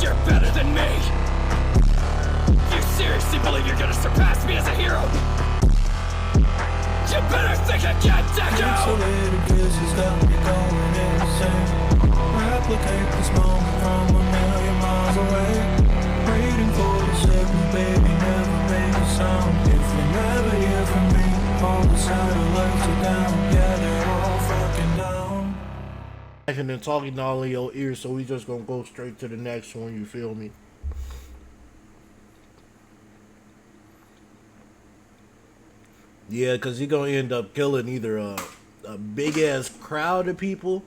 You're better than me. You seriously believe you're gonna surpass me as a hero? You better think again, Deco! Replicate this moment from a million miles away. Waiting for the signal, baby, never make a sound. If you never hear from me, all the satellites are down. Yeah, they're all fucking down. And then talking all in your ears, so we just gonna go straight to the next one, you feel me? Yeah, because he gonna end up killing either a big-ass crowd of people,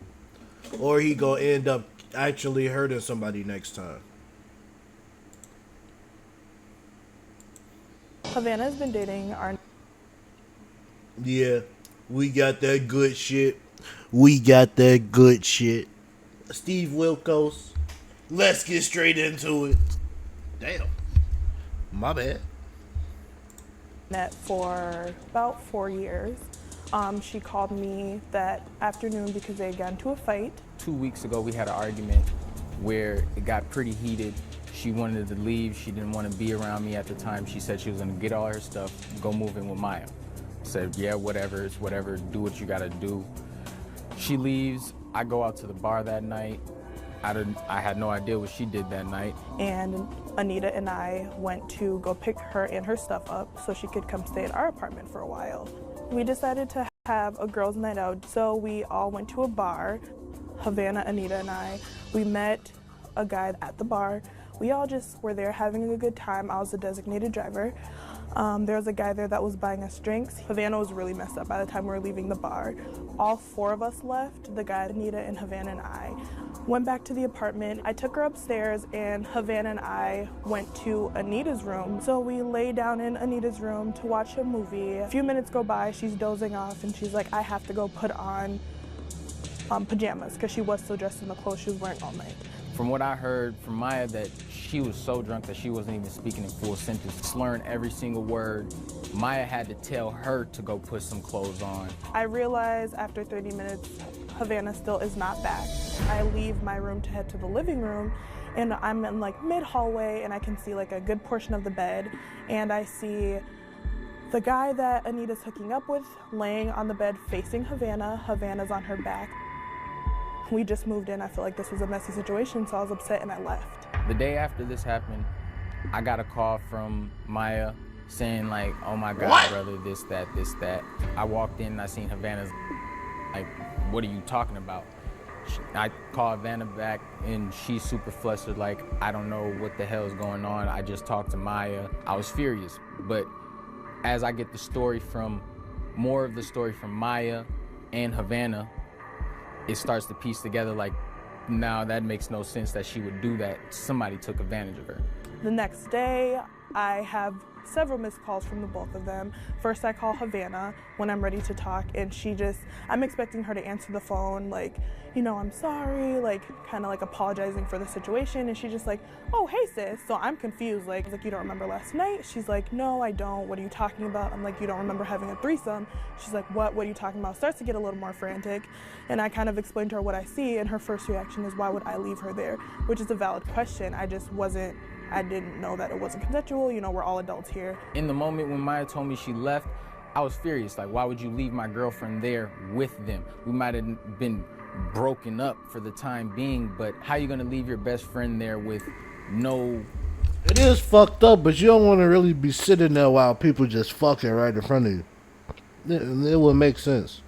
or he gonna end up actually hurting somebody next time. Havana's been dating our... Yeah, we got that good shit. We got that good shit. Steve Wilkos. Let's get straight into it. Damn. My bad. Met for about 4 years. She called me that afternoon because they had gotten into a fight. 2 weeks ago, we had an argument where it got pretty heated. She wanted to leave. She didn't want to be around me at the time. She said she was going to get all her stuff, go move in with Maya. I said, yeah, whatever, it's whatever, do what you got to do. She leaves. I go out to the bar that night. I had no idea what she did that night. And Anita and I went to go pick her and her stuff up so she could come stay at our apartment for a while. We decided to have a girls' night out, so we all went to a bar. Havana, Anita, and I. We met a guy at the bar. We all just were there having a good time. I was the designated driver. There was a guy there that was buying us drinks. Havana was really messed up by the time we were leaving the bar. All 4 of us left, the guy, Anita, and Havana and I. Went back to the apartment. I took her upstairs, and Havana and I went to Anita's room. So we lay down in Anita's room to watch a movie. A few minutes go by, she's dozing off, and she's like, I have to go put on pajamas, because she was still dressed in the clothes she was wearing all night. From what I heard from Maya, that she was so drunk that she wasn't even speaking in full sentence, slurring every single word. Maya had to tell her to go put some clothes on. I realized after 30 minutes, Havana still is not back. I leave my room to head to the living room, and I'm in like mid-hallway, and I can see like a good portion of the bed, and I see the guy that Anita's hooking up with laying on the bed facing Havana. Havana's on her back. We just moved in. I feel like this was a messy situation, so I was upset and I left. The day after this happened, I got a call from Maya saying like, oh my God, what? Brother, this, that. I walked in and I seen Havana's like, what are you talking about? I called Havana back and she's super flustered, like, I don't know what the hell is going on. I just talked to Maya. I was furious, but as I get more of the story from Maya and Havana, it starts to piece together like, now that makes no sense that she would do that. Somebody took advantage of her. The next day, I have several missed calls from the both of them. First, I call Havana when I'm ready to talk, and I'm expecting her to answer the phone, like, you know, I'm sorry, like, kind of like apologizing for the situation, and she's just like, oh, hey, sis. So I'm confused, like, you don't remember last night? She's like, no, I don't. What are you talking about? I'm like, you don't remember having a threesome? She's like, what are you talking about? Starts to get a little more frantic, and I kind of explained to her what I see, and her first reaction is, why would I leave her there? Which is a valid question. I didn't know that it wasn't consensual. You know, we're all adults here. In the moment when Maya told me she left, I was furious. Like, why would you leave my girlfriend there with them? We might have been broken up for the time being, but how you gonna leave your best friend there with no... It is fucked up, but you don't want to really be sitting there while people just fucking right in front of you. It would make sense.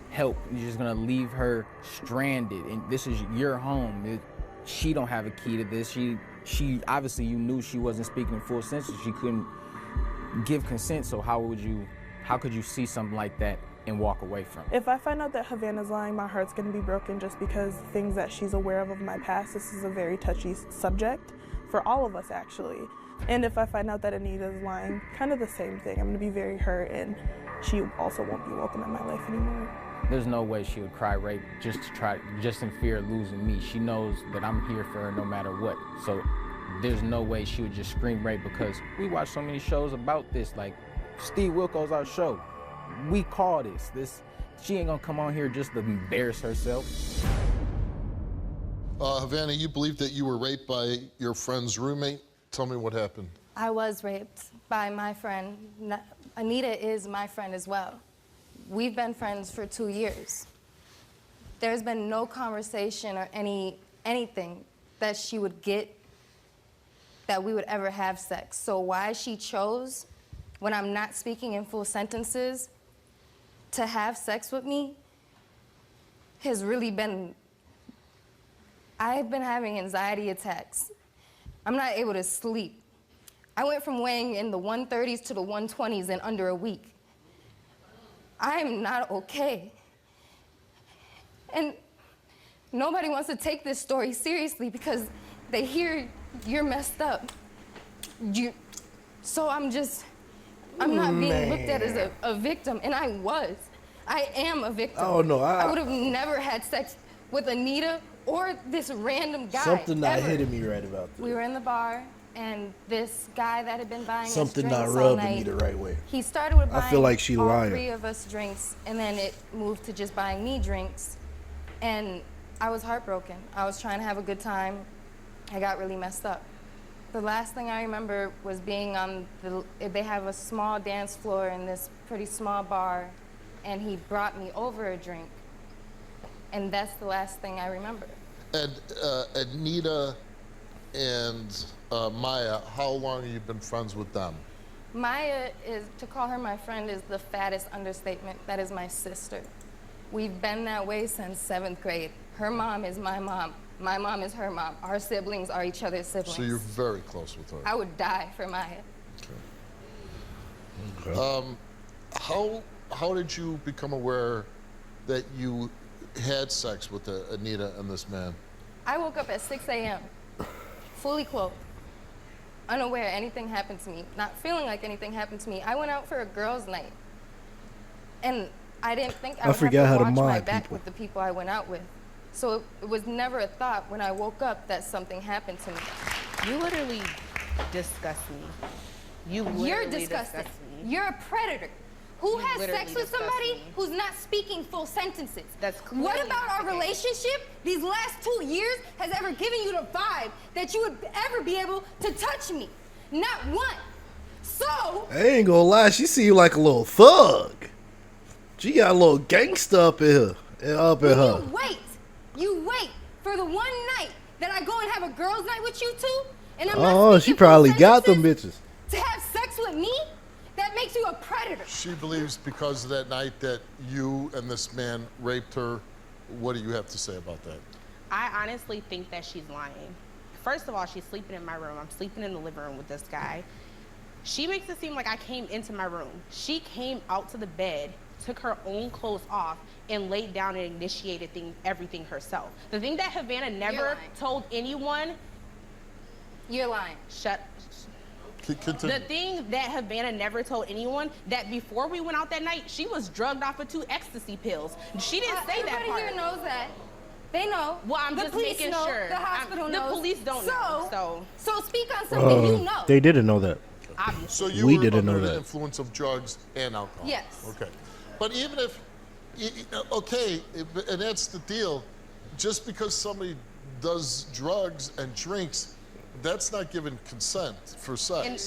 Help. You're just gonna leave her stranded, and this is your home. She don't have a key to this. She obviously, you knew she wasn't speaking in full sense. She couldn't give consent, so how could you see something like that and walk away from it? If I find out that Havana's lying, my heart's gonna be broken just because things that she's aware of my past. This is a very touchy subject for all of us, actually. And if I find out that Anita's lying, kind of the same thing. I'm gonna be very hurt, and she also won't be welcome in my life anymore. There's no way she would cry rape just in fear of losing me. She knows that I'm here for her no matter what. So there's no way she would just scream rape, because we watch so many shows about this, like Steve Wilkos, our show. We call this. She ain't gonna come on here just to embarrass herself. Havana, you believe that you were raped by your friend's roommate. Tell me what happened. I was raped by my friend. Anita is my friend as well. We've been friends for 2 years. There's been no conversation or anything that she would get that we would ever have sex. So why she chose, when I'm not speaking in full sentences, to have sex with me has really been, I've been having anxiety attacks. I'm not able to sleep. I went from weighing in the 130s to the 120s in under a week. I'm not okay. And nobody wants to take this story seriously because they hear you're messed up. So I'm not being looked at as a victim, and I am a victim. Oh no, I would have never had sex with Anita or this random guy. Something not ever. hitting me right about this. We were in the bar, and this guy that had been buying Something us not drinks all rubbing me night, the right way. he started with buying I feel like she all lying. 3 of us drinks, and then it moved to just buying me drinks. And I was heartbroken. I was trying to have a good time. I got really messed up. The last thing I remember was being on they have a small dance floor in this pretty small bar, and he brought me over a drink. And that's the last thing I remember. And Anita and Maya, how long have you been friends with them? Maya is, to call her my friend is the fattest understatement. That is my sister. We've been that way since 7th grade. Her mom is my mom. My mom is her mom. Our siblings are each other's siblings. So you're very close with her. I would die for Maya. Okay. How did you become aware that you had sex with Anita and this man? I woke up at 6 a.m., fully clothed, unaware anything happened to me, not feeling like anything happened to me. I went out for a girls' night, and I didn't think I would forgot have how to to watch my mind back people. with the people I went out with. So it was never a thought when I woke up that something happened to me. You literally disgust me. You're literally disgusting. disgust me. You're a predator. Who You has literally sex with disgust somebody me. who's not speaking full sentences? That's What clearly about not our the case. relationship these last 2 years has ever given you the vibe that you would ever be able to touch me? Not one. So, I ain't gonna lie, she seemed like a little thug. She got a little gangsta up in her. you wait for the one night that I go and have a girls' night with you two, and I'm Oh, not she speaking full probably got them sentences bitches. to have sex with me? That makes you a predator. She believes because of that night that you and this man raped her. What do you have to say about that? I honestly think that she's lying. First of all, she's sleeping in my room. I'm sleeping in the living room with this guy. She makes it seem like I came into my room. She came out to the bed, took her own clothes off, and laid down and initiated everything herself. The thing that Havana never lying. told anyone, You're lying. Continue. the thing that Havana never told anyone, that before we went out that night, she was drugged off of 2 ecstasy pills. She didn't say that Everybody part. here knows that. They know. Well, I'm the just police making know, sure. The hospital The knows. police don't know, So speak on something you know. They didn't know that. Obviously. So you We were didn't under know the that. influence of drugs and alcohol? Yes. Okay. But even if, okay, and that's the deal, just because somebody does drugs and drinks, that's not giving consent for sex. And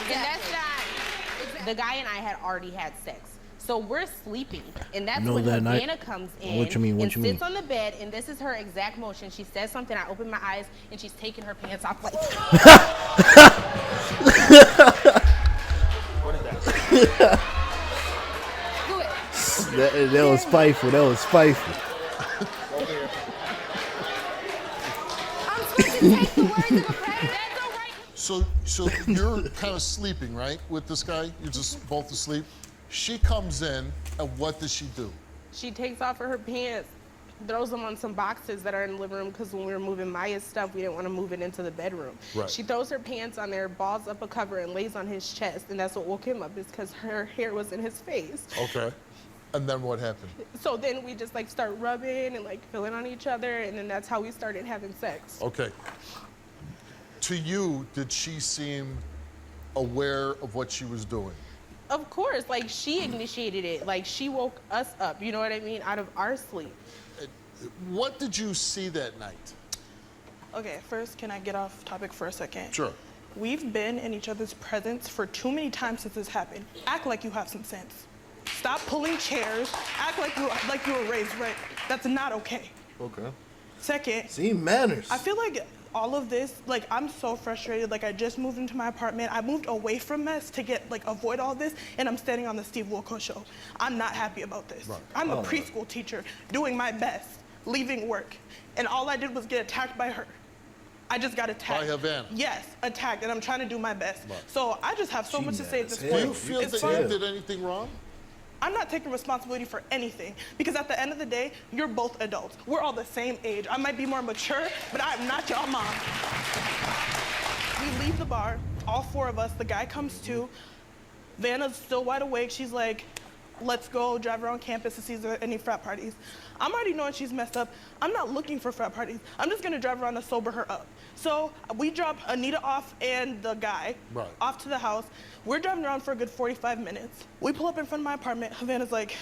that's not, the guy and I had already had sex. So we're sleeping, and that's No, when that night? Havana comes in What you mean, what and you mean? sits on the bed, and this is her exact motion. She says something, I open my eyes, and she's taking her pants off like, Do it. That was spiteful. That was spiteful. I'm supposed to take the words of a predator. that's all right. So you're kind of sleeping, right, with this guy? You're just both asleep. She comes in, and what does she do? She takes off her pants, throws them on some boxes that are in the living room because when we were moving Maya's stuff, we didn't want to move it into the bedroom. Right. She throws her pants on there, balls up a cover, and lays on his chest, and that's what woke him up, is because her hair was in his face. Okay. And then what happened? So then we just like start rubbing and like feeling on each other, and then that's how we started having sex. Okay. To you, did she seem aware of what she was doing? Of course, like she initiated it, like she woke us up, you know what I mean, out of our sleep. What did you see that night? Okay, first, can I get off topic for a second? Sure. We've been in each other's presence for too many times since this happened. Act like you have some sense. Stop pulling chairs. Act like you were raised right. That's not okay. Okay. Second, See, manners. I feel like all of this, like, I'm so frustrated. Like, I just moved into my apartment. I moved away from mess to avoid all this, and I'm standing on the Steve Wilkos show. I'm not happy about this. Right. I'm a preschool teacher doing my best, leaving work, and all I did was get attacked by her. I just got attacked. By Havana? Yes, attacked, and I'm trying to do my best. Right. So I just have so much to say at this hell. point. Do you feel It's that fine. you did anything wrong? I'm not taking responsibility for anything because at the end of the day, you're both adults. We're all the same age. I might be more mature, but I'm not your mom. We leave the bar, all four of us. The guy comes too. Vanna's still wide awake. She's like, let's go drive around campus to see if there are any frat parties. I'm already knowing she's messed up. I'm not looking for frat parties. I'm just gonna drive around to sober her up. So we drop Anita off and the guy off to the house. We're driving around for a good 45 minutes. We pull up in front of my apartment. Havana's like,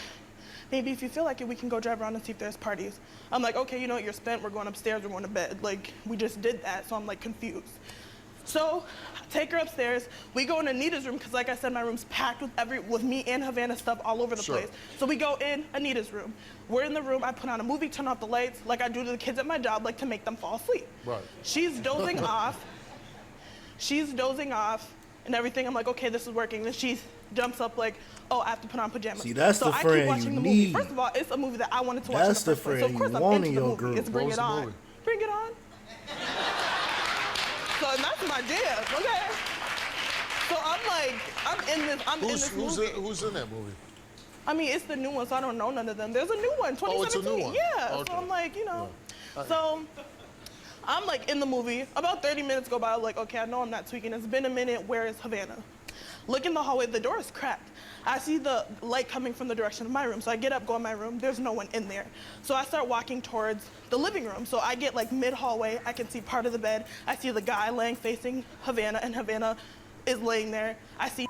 maybe if you feel like it, we can go drive around and see if there's parties. I'm like, okay, you know what, you're spent. We're going upstairs, we're going to bed. Like, we just did that, so I'm like confused. So I take her upstairs. We go in Anita's room because, like I said, my room's packed with me and Havana stuff all over the place. So we go in Anita's room. We're in the room. I put on a movie, turn off the lights, like I do to the kids at my job, like to make them fall asleep. Right. She's dozing off. She's dozing off and everything. I'm like, okay, this is working. Then she jumps up like, oh, I have to put on pajamas. See, that's so the I friend keep watching you the movie. need. First of all, it's a movie that I wanted to watch. That's in the the first place. friend So of course you I'm want into in the your movie. group. It's Bring What It was the On. movie? Bring It On. So that's my jam, okay? So I'm like, I'm in this movie. Who's in that movie? I mean, it's the new one, so I don't know none of them. There's a new one, 2017. Oh, it's a new one. Yeah, Okay. so I'm like, you know. So I'm like in the movie. About 30 minutes go by, I'm like, okay, I know I'm not tweaking. It's been a minute, where is Havana? Look in the hallway, the door is cracked. I see the light coming from the direction of my room, so I get up, go in my room, there's no one in there. So I start walking towards the living room. So I get like mid-hallway, I can see part of the bed. I see the guy laying facing Havana, and Havana is laying there. I see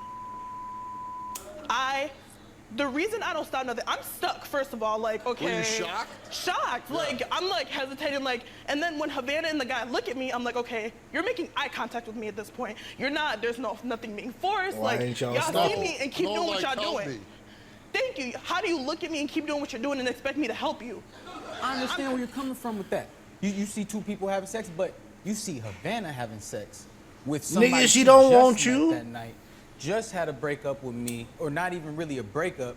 the reason I don't stop nothing, I'm stuck, first of all, like, okay. Were you shocked? Shocked, Yeah. like, I'm like hesitating, like, and then when Havana and the guy look at me, I'm like, okay, you're making eye contact with me at this point. You're not, there's nothing being forced. Why like, ain't y'all y'all stop? see me and keep doing what y'all help doing. me. Thank you. How do you look at me and keep doing what you're doing and expect me to help you? I understand where you're coming from with that. You see two people having sex, but you see Havana having sex with somebody Nigga, she don't just want met you. that night. Just had a breakup with me, or not even really a breakup.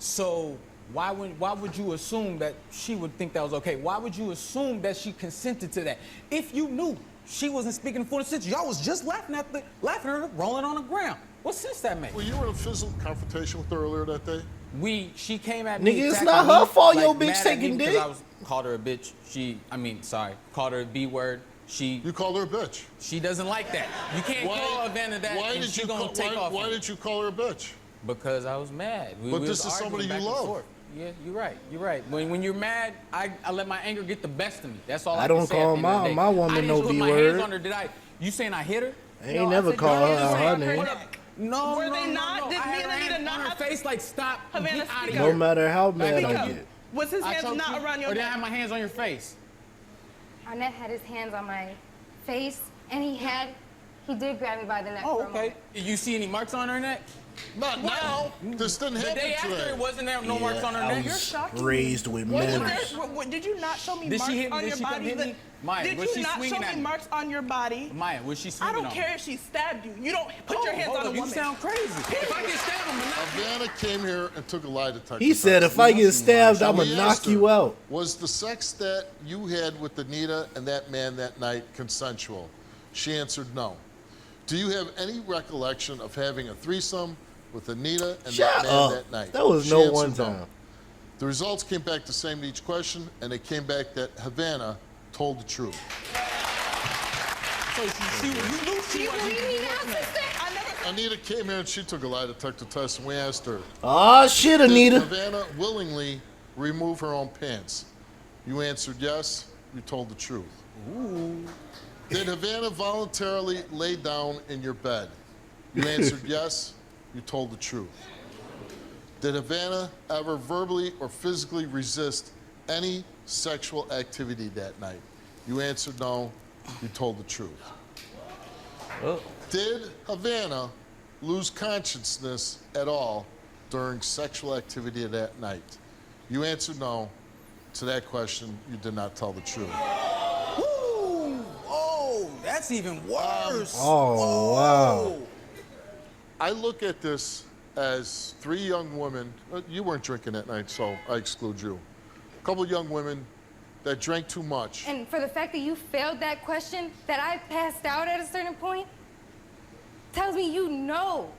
So why would you assume that she would think that was okay? Why would you assume that she consented to that? If you knew she wasn't speaking full sense, y'all was just laughing at her rolling on the ground. What sense that make? Were you in a physical confrontation with her earlier that day? She came at me. Nigga, it's attacking not her me, fault like, your bitch mad at me taking because dick. I called her a bitch. Called her a B word. You called her a bitch. She doesn't like that. You can't call Havana that, and she gonna take off. Why did you call her a bitch? Because I was mad. But we this was is somebody arguing you back and love. forth. Yeah, you're right. When you're mad, I let my anger get the best of me. That's all I I can don't say at call the end of the day. my woman I didn't no put B my word. hands on her. You saying I hit her? I ain't never called her out her name. No, Were they not? no. Did I me had and her Anita hands not on her have- face like, stop, Havana, get out of speak here. No matter how mad Speak I up. get. Was his I hands choked not you, around your or did I neck? have my hands on your face? Arnett had his hands on my face, and he did grab me by the neck Oh, for a okay. moment. You see any marks on her neck? Not now. This didn't The happen day after, today. it wasn't there no marks on her I neck. You're was shocking raised with Was manners. there, did you not show me Did marks she hit me? on Did your she come body? hit me? Maya, Did was you she not swinging show at me me? marks on your body? Maya, was she I swinging don't on care me? if she stabbed you. You don't put your hands hold on a up, woman. You sound crazy. If I get stabbed, I'm gonna knock you. Havana came here and took a lie detector He said, test. if I get stabbed, And I'ma we knock asked her, you out. Was the sex that you had with Anita and that man that night consensual? She answered no. Do you have any recollection of having a threesome with Anita and Shut that man up. that night? That was She no answered one no. time. The results came back the same to each question, and they came back that Havana told the truth. So you knew she wasn't. Anita came here and she took a lie detector test, and we asked her, Oh shit, did Anita. Havana willingly remove her own pants? You answered yes. You told the truth. Ooh. Did Havana voluntarily lay down in your bed? You answered yes. You told the truth. Did Havana ever verbally or physically resist any sexual activity that night? You answered no. You told the truth. Oh. Did Havana lose consciousness at all during sexual activity that night? You answered no. To that question, you did not tell the truth. Woo! Oh, that's even worse. Oh, wow. I look at this as 3 young women. You weren't drinking that night, so I exclude you. A couple young women that drank too much. And for the fact that you failed that question, that I passed out at a certain point, tells me you know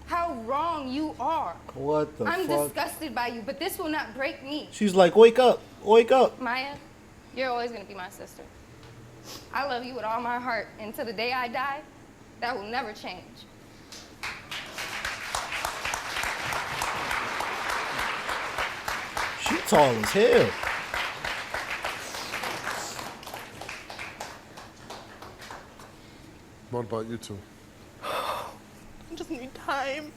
how wrong you are. What the I'm fuck? disgusted by you, but this will not break me. She's like, wake up, wake up. Maya, you're always gonna be my sister. I love you with all my heart, and to the day I die, that will never change. She tall as hell. What about you two? I just need time.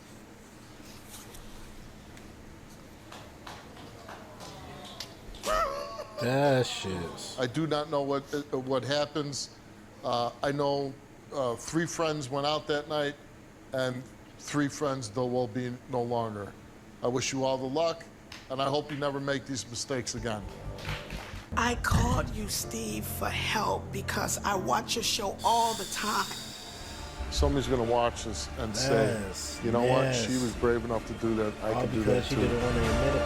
That shit. I do not know what happens. I know 3 friends went out that night, and 3 friends there will be no longer. I wish you all the luck, and I hope you never make these mistakes again. I called you, Steve, for help because I watch your show all the time. Somebody's gonna watch this and say, Yes, you know what? yes. She was brave enough to do that. I All can do because that she too. didn't want to admit it.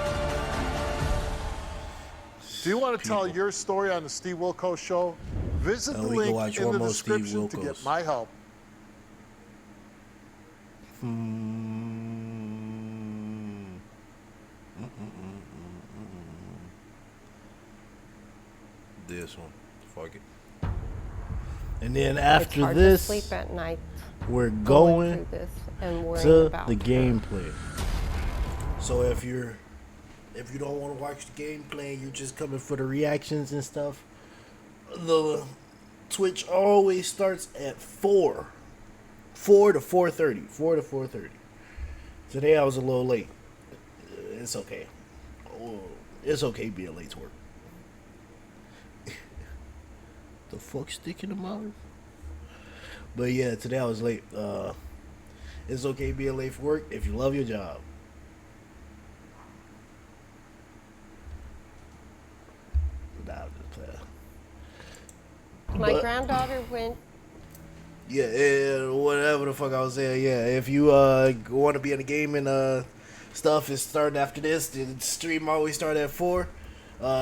Do you want to tell your story on the Steve Wilkos show? Visit And the we can link watch in one the more Steve description to Wilkos. get my help. This one. Fuck it. And then It's after hard this, to sleep at night we're going going through this and worrying to about the her. gameplay. So if you don't want to watch the gameplay, you're just coming for the reactions and stuff. The Twitch always starts at 4 to 4:30. 4 to 4:30. Today I was a little late. It's okay. Oh, it's okay being late to work. The fuck sticking in my mouth? But yeah, today I was late. It's okay being late for work if you love your job. Nah, I'm just playing. My But- granddaughter went. Yeah, whatever the fuck I was saying. Yeah, if you want to be in the game and stuff is starting after this, the stream always start at 4.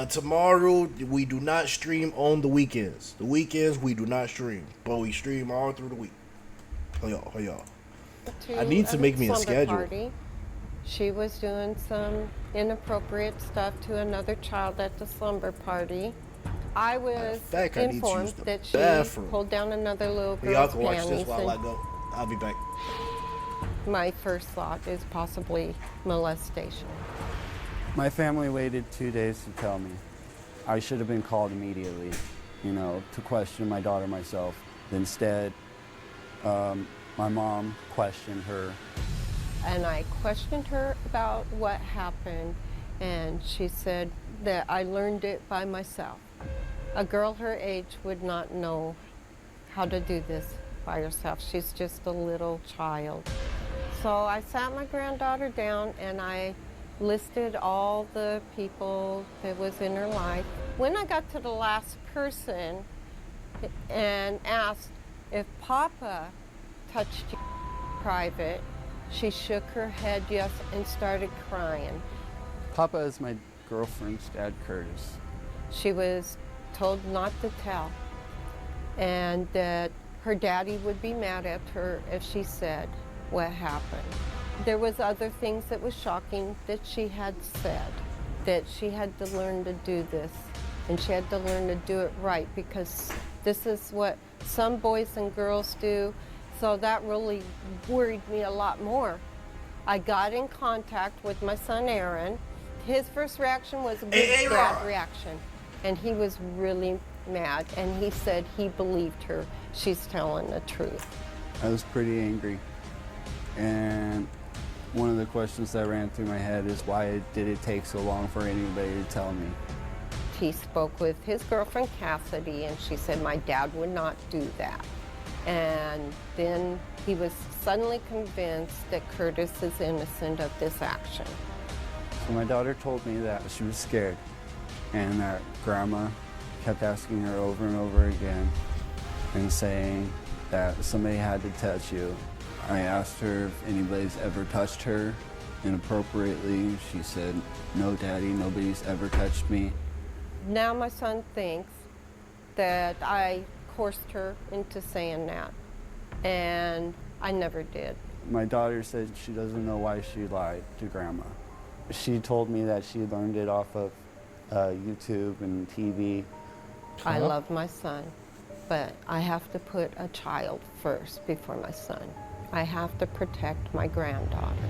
Tomorrow we do not stream on the weekends. The weekends we do not stream, but we stream all through the week. Oh y'all. I need to make me a slumber schedule. Party. She was doing some inappropriate stuff to another child at the slumber party. I was fact, I need to informed use the that she bathroom. pulled down another little Hey, y'all girl's can watch this panties, while I and go. I'll be back. my first thought is possibly molestation. My family waited 2 days to tell me. I should have been called immediately, to question my daughter myself. Instead, my mom questioned her. And I questioned her about what happened, and she said that I learned it by myself. A girl her age would not know how to do this by herself. She's just a little child. So I sat my granddaughter down and I listed all the people that was in her life. When I got to the last person and asked if Papa touched you private, she shook her head yes and started crying. Papa is my girlfriend's dad, Curtis. She was told not to tell, and that her daddy would be mad at her if she said what happened. There was other things that was shocking that she had said, that she had to learn to do this, and she had to learn to do it right, because this is what some boys and girls do. So that really worried me a lot more. I got in contact with my son Aaron. His first reaction was a bad reaction, and he was really mad, and he said he believed her. She's telling the truth. I was pretty angry. And one of the questions that ran through my head is, why did it take so long for anybody to tell me? he spoke with his girlfriend Cassidy, and she said my dad would not do that. And then he was suddenly convinced that Curtis is innocent of this action. So my daughter told me that she was scared and that Grandma kept asking her over and over again and saying that somebody had to touch you. I asked her if anybody's ever touched her inappropriately. She said, "No, Daddy, nobody's ever touched me." Now my son thinks that I coerced her into saying that, and I never did. My daughter said she doesn't know why she lied to Grandma. She told me that she learned it off of YouTube and TV. I love my son, but I have to put a child first before my son. I have to protect my granddaughter.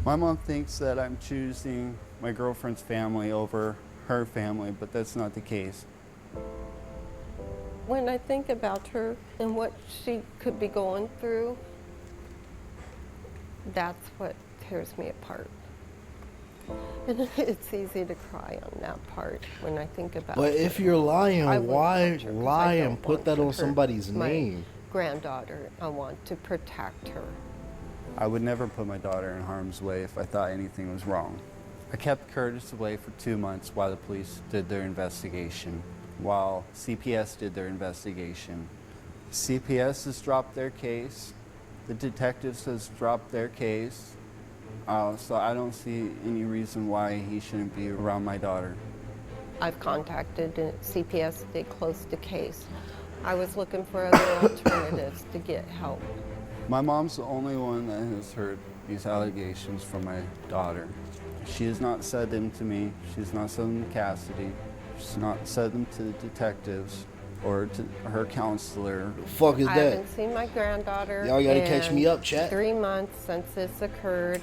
My mom thinks that I'm choosing my girlfriend's family over her family, but that's not the case. When I think about her and what she could be going through, that's what tears me apart. And it's easy to cry on that part when I think about it. But if you're lying, I wouldn't why touch her 'cause lie I don't and put want that to on hurt somebody's my name? granddaughter, I want to protect her. I would never put my daughter in harm's way if I thought anything was wrong. I kept Curtis away for 2 months while the police did their investigation, while CPS did their investigation. CPS has dropped their case. The detectives has dropped their case. So I don't see any reason why he shouldn't be around my daughter. I've contacted CPS, they closed the case. I was looking for other alternatives to get help. My mom's the only one that has heard these allegations from my daughter. She has not said them to me. She's not said them to Cassidy. She's not said them to the detectives or to her counselor. The fuck is I that? haven't seen my granddaughter. Y'all gotta catch in me up, chat. 3 months since this occurred,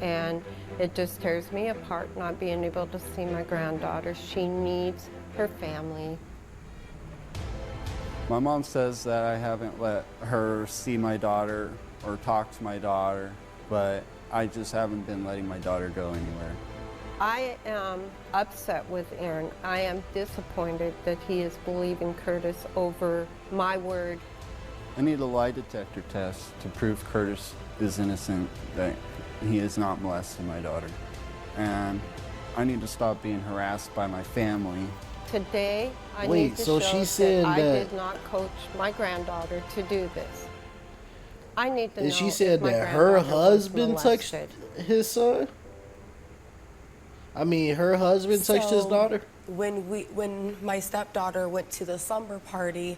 and it just tears me apart not being able to see my granddaughter. She needs her family. My mom says that I haven't let her see my daughter or talk to my daughter, but I just haven't been letting my daughter go anywhere. I am upset with Aaron. I am disappointed that he is believing Curtis over my word. I need a lie detector test to prove Curtis is innocent, that he is not molesting my daughter. And I need to stop being harassed by my family. Today, I Wait, need to so show she's saying that I that- did not coach my granddaughter to do this. I need to know And she if said my that her granddaughter was husband touched molested. his son? I mean, her husband touched his So, daughter? When my stepdaughter went to the slumber party,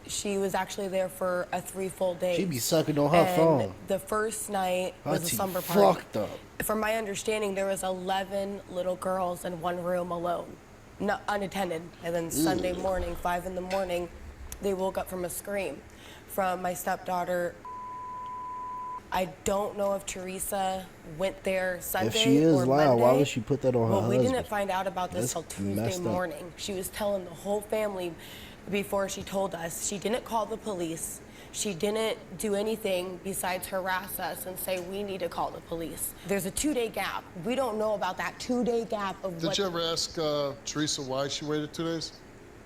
she was actually there for a 3 full days. She be sucking on her And phone. the first night was a Auntie slumber party. fucked up. From my understanding, there was 11 little girls in one room alone, not unattended. And then Sunday morning, 5 in the morning, they woke up from a scream from my stepdaughter. I don't know if Teresa went there Sunday If she is or lying, Monday. why would she put that on her Well, we husband? didn't find out about this That's till Tuesday messed up. morning. She was telling the whole family before she told us. She didn't call the police. She didn't do anything besides harass us and say we need to call the police. There's a 2-day gap. We don't know about that 2-day gap of what Did you ever ask Teresa why she waited 2 days?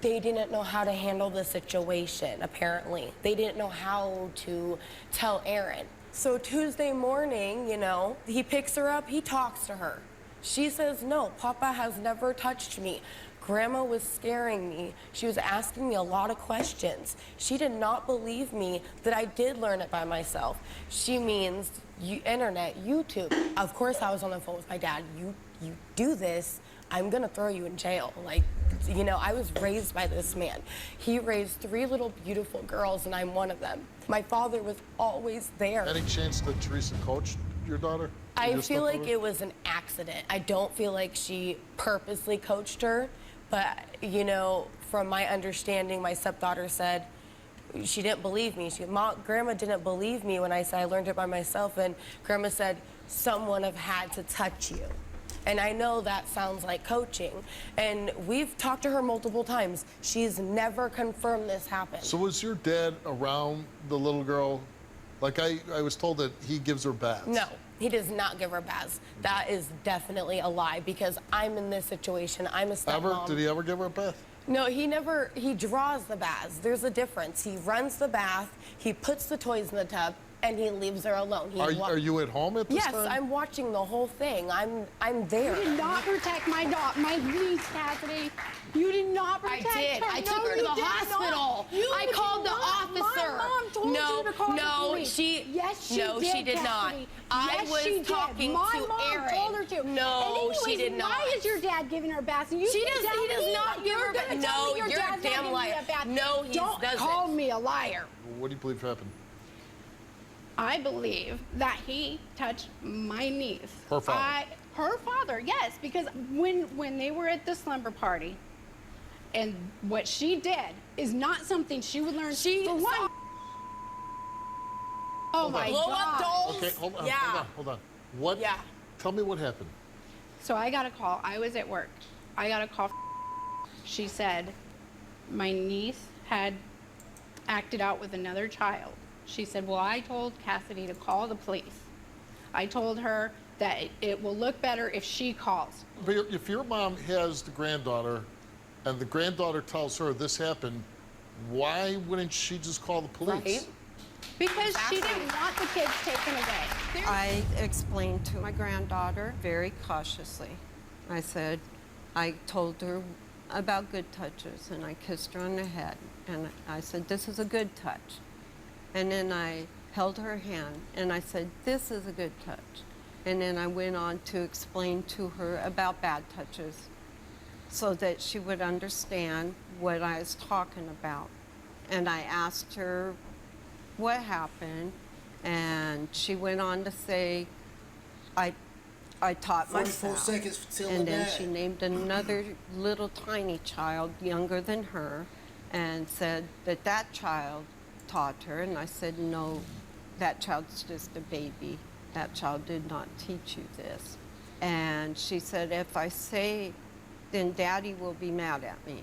they didn't know how to handle the situation, apparently. They didn't know how to tell Aaron. So Tuesday morning, you know, he picks her up, he talks to her. She says, no, Papa has never touched me. Grandma was scaring me. She was asking me a lot of questions. She did not believe me that I did learn it by myself. She means internet, YouTube. Of course I was on the phone with my dad. You do this, I'm gonna throw you in jail. Like, you know, I was raised by this man. He raised 3 little beautiful girls and I'm one of them. My father was always there. Any chance that Teresa coached your daughter? I Your feel like stepdaughter? it was an accident. I don't feel like she purposely coached her, but you know, from my understanding, my stepdaughter said she didn't believe me. Grandma didn't believe me when I said I learned it by myself, and Grandma said someone have had to touch you. And I know that sounds like coaching, and we've talked to her multiple times. She's never confirmed this happened. So was your dad around the little girl? Like I was told that he gives her baths. No, He does not give her baths. That is definitely a lie because I'm in this situation. I'm a stepmom. Ever? Did he ever give her a bath? No, he never, he draws the baths. There's a difference. He runs the bath, he puts the toys in the tub, and he leaves her alone. Are you at home at this time? Yes, I'm watching the whole thing. I'm there. You did not protect my niece, Cassidy. You did not protect her. I did. I took her to the hospital. I called the officer. My mom told you to call the police. Yes, she did, she did not. Cassidy. I Yes, was she did. talking My to mom Aaron. told her to. No, and she did not. Why is your dad giving her baths? And you He keep does telling me not give her you're gonna baths. tell No, me your you're a dad's not damn giving me liar. a bath. No, he Don't doesn't. call me a liar. What do you believe happened? I believe that he touched my niece. Her father. Her father, yes, because when they were at the slumber party, and what she did is not something she would learn. For one. Oh my Blow up God. dolls. Okay, hold on, Yeah. hold on. What? Yeah. Tell me what happened. So I got a call. I was at work. I got a call. She said my niece had acted out with another child. She said, well, I told Cassidy to call the police. I told her that it will look better if she calls. But if your mom has the granddaughter and the granddaughter tells her this happened, why wouldn't she just call the police? Right. Because she didn't want the kids taken away. I explained to my granddaughter very cautiously. I said, I told her about good touches, and I kissed her on the head. And I said, this is a good touch. And then I held her hand, and I said, this is a good touch. And then I went on to explain to her about bad touches so that she would understand what I was talking about. And I asked her what happened, and she went on to say, I taught 44 myself. seconds till And then that. she named another little tiny child younger than her and said that that child taught her. And I said, no, that child's just a baby. That child did not teach you this. And she said, if I say, then Daddy will be mad at me.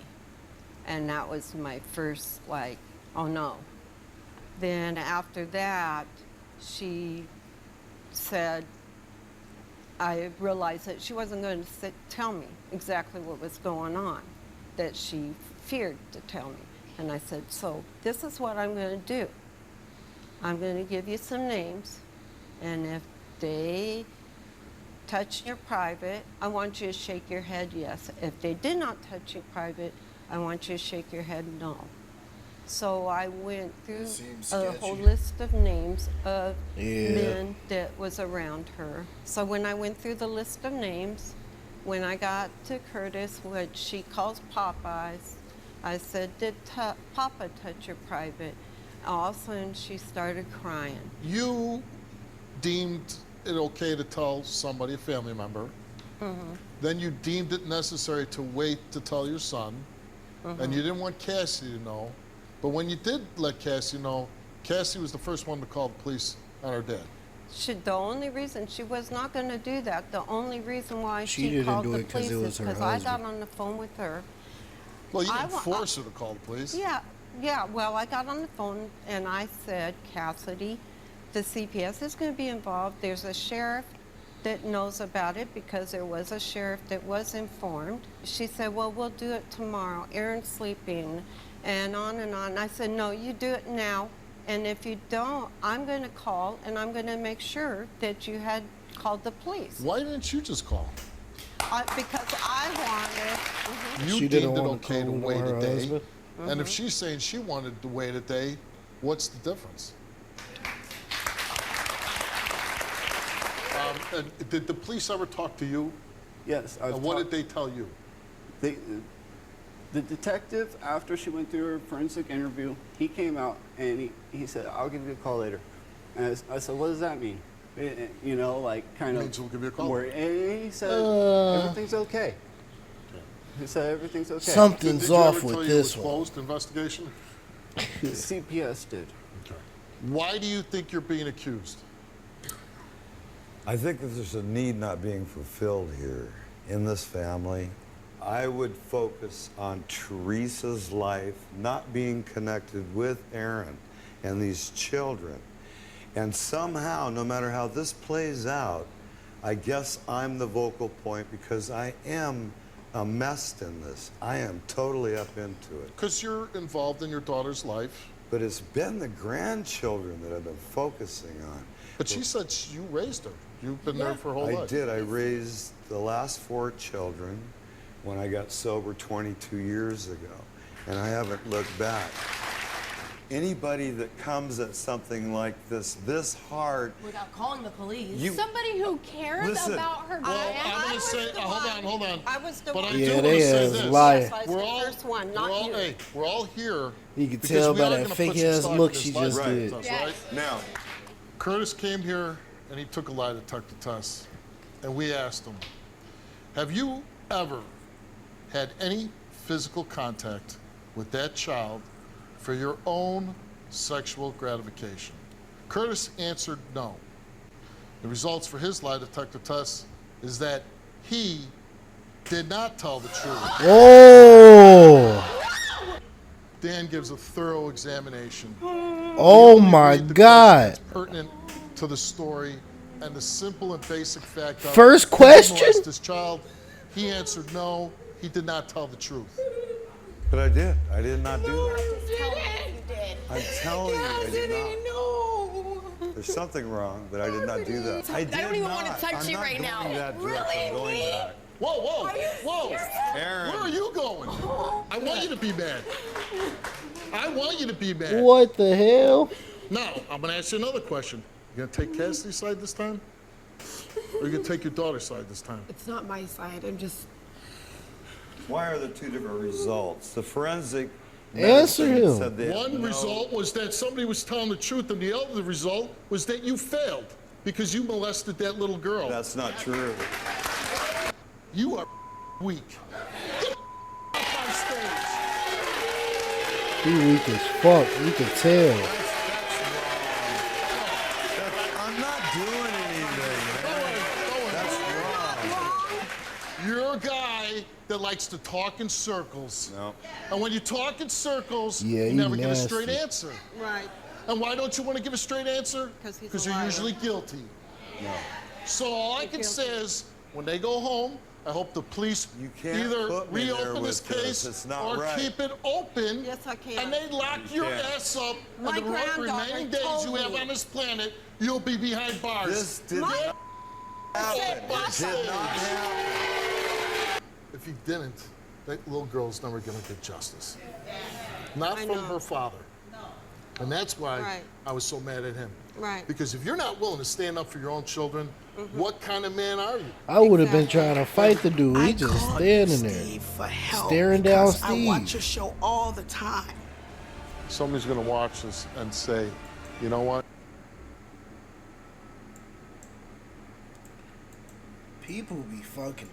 And that was my first, like, oh no. Then after that, she said, I realized that she wasn't going to tell me exactly what was going on, that she feared to tell me. And I said, so this is what I'm going to do. I'm going to give you some names, and if they touch your private, I want you to shake your head yes. If they did not touch your private, I want you to shake your head no. So I went through a whole list of names of men that was around her. So when I went through the list of names, when I got to Curtis, what she calls Popeyes, I said, did Papa touch your private? All of a sudden, she started crying. You deemed it okay to tell somebody, a family member. Mm-hmm. Then you deemed it necessary to wait to tell your son. Mm-hmm. And you didn't want Cassie to know. But when you did let Cassie know, Cassie was the first one to call the police on her dad. The only reason she was not going to do that, the only reason why She she didn't called do the it 'cause police it is was her because I got husband. on the phone with her. Well, you I didn't wa- force her to call the police. Yeah, well, I got on the phone and I said, Cassidy, the CPS is going to be involved. There's a sheriff that knows about it because there was a sheriff that was informed. She said, well, we'll do it tomorrow. Aaron's sleeping, and on and on. I said, no, you do it now. And if you don't, I'm going to call and I'm going to make sure that you had called the police. Why didn't you just call? Because I wanted. You She didn't deemed it want to okay to call wait her a day. husband? And if she's saying she wanted to wait a day, what's the difference? And did the police ever talk to you? Yes. And what did they tell you? The detective, after she went through her forensic interview, he came out and he said, I'll give you a call later. And I said, what does that mean? You know, like kind of. Means we'll give you a call. And he said, everything's okay. He said, everything's okay. Something's Did you off ever with tell you this it was one. closed investigation? The CPS did. Okay. Why do you think you're being accused? I think that there's a need not being fulfilled here in this family. I would focus on Teresa's life not being connected with Aaron and these children. And somehow, no matter how this plays out, I guess I'm the vocal point because I am enmeshed in this. I am totally up into it. Because you're involved in your daughter's life. But it's been the grandchildren that I've been focusing on. But she said you raised her. You've been there for her whole life. I did. I raised the last 4 children when I got sober 22 years ago, and I haven't looked back. Anybody that comes at something like this hard, Without calling the police. Somebody who cares Listen. about her Well, brand. I'm going to say, hold on. I was the But one. I do Yeah, want they to say is this. lying. I was the first one, not you. Hey, we're all here. You can because tell we by are that gonna put fake some ass stock in look this she lie just detector did. test, Yes. right? now, Curtis came here and he took a lie detector test. And we asked him, have you ever had any physical contact with that child for your own sexual gratification? Curtis answered no. The results for his lie detector test is that he did not tell the truth. Oh! Dan gives a thorough examination. Oh my God! It's pertinent to the story and the simple and basic fact of First did he question? molest this child. He answered no. He did not tell the truth. but I did. I did not do that. Just tell me you did. I'm telling you, I did not. No. There's something wrong, but I did not do that. I did don't even not. wanna touch I'm you not right going now. that direction. Really? I'm going back. Whoa. Aaron. Where are you going? I want you to be mad. I want you to be mad. What the hell? Now, I'm going to ask you another question. You going to take Cassidy's side this time? Or you going to take your daughter's side this time? It's not my side. I'm just. Why are there 2 different results? The forensic Answer medicine him. said that One no. result was that somebody was telling the truth, and the other result was that you failed because you molested that little girl. That's not true. You are weak. Get up on stage. He weak as fuck. You can tell. I'm not doing anything, man. That's wrong. You're a guy that likes to talk in circles. No. And when you talk in circles, Yeah, you he never get a nasty. straight answer. Right. And why don't you want to give a straight answer? 'Cause he's a Because you're liar. usually guilty. No. So all I can say is, when they go home, I hope the police You can't either put me there reopen this with this. case It's not or right. keep it open. Yes, I can. And they lock your can't. ass up. My And the granddaughter remaining days you told have me. on this planet, you'll be behind bars. This did My- not happen. Get It backstage. did not happen. If he didn't, that little girl's never gonna get justice. Not I from know. her father. And that's why Right. I was so mad at him. Right. Because if you're not willing to stand up for your own children, what kind of man are you? I would have been trying to fight the dude. He I just called standing you, there. Steve, for help staring down because I watch Steve. your show all the time. Somebody's gonna watch this and say, you know what? People be fucking